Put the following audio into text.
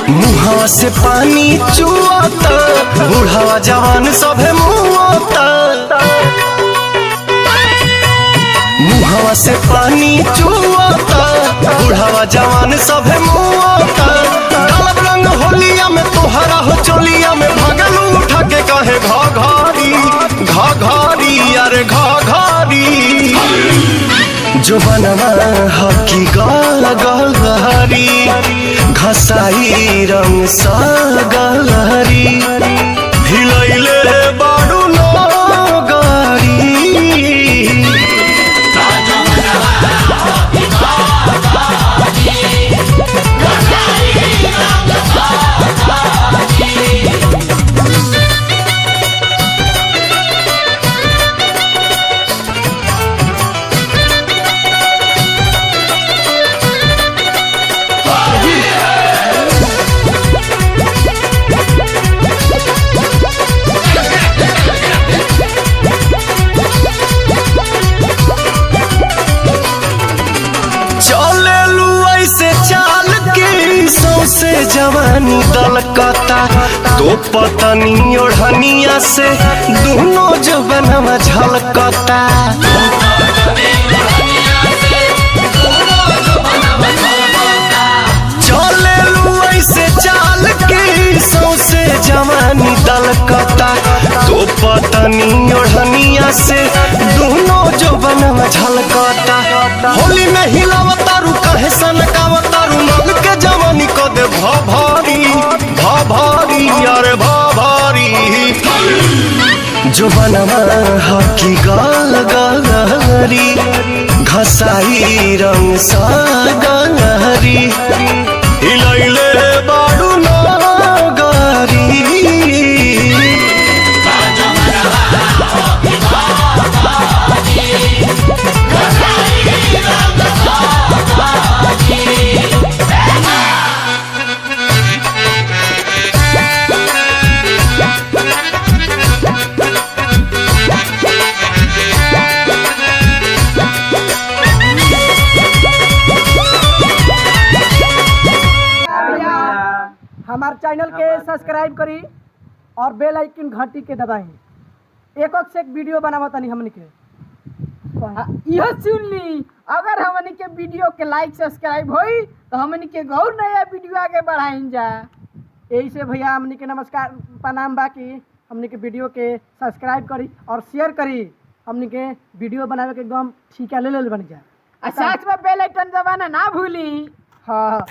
मुहावा से पानी चुआता, बुढ़ावा जवान सभे मुआता। मुहावा से पानी चुआता, बुढ़ावा जवान सभे मुआता। डालब रंग होलिया में तोहरा हो चोलिया में, भगलू उठा के कहे घाघारी घाघारी अरे घाघारी। जो बनवा हकी गलहरी, घसाई रंग सा गलहरी। हिलैले बाडू नगारी। से जवानी दलकता तो पतनी ओढ़निया से दोनों जवनवा झलकता। चले लू ऐसे चाल के सौसे जवानी दलकता तो पतनी ओढ़निया से दोनों जवनवा झलकता। होली में हिलावतारू कहे सनकावतारू, मन के जवानी को दे भाभारी भाभारी अरे भाभारी। जो बनवा हकी गलहरी, घसाई रंग सा गलहरी। हिलैले बाडू नगारी। हमारे चैनल के सब्सक्राइब करी और बेल आइकन घंटी के दबाई। एक से एक वीडियो बनावा तनी हमनी के। यह सुन ली, अगर हमनी के वीडियो के लाइक सब्सक्राइब होई तो हमनी के गौर नया वीडियो आगे बढ़ाइन जा। यही से भैया हमनी के नमस्कार प्रणाम बाकी हमनी के वीडियो के सब्सक्राइब करी और शेयर करी। हमनी के वीडियो बनावे के एकदम ठीका ले बन जा। साथ में बेल आइकन दबाना ना भूली। हाँ।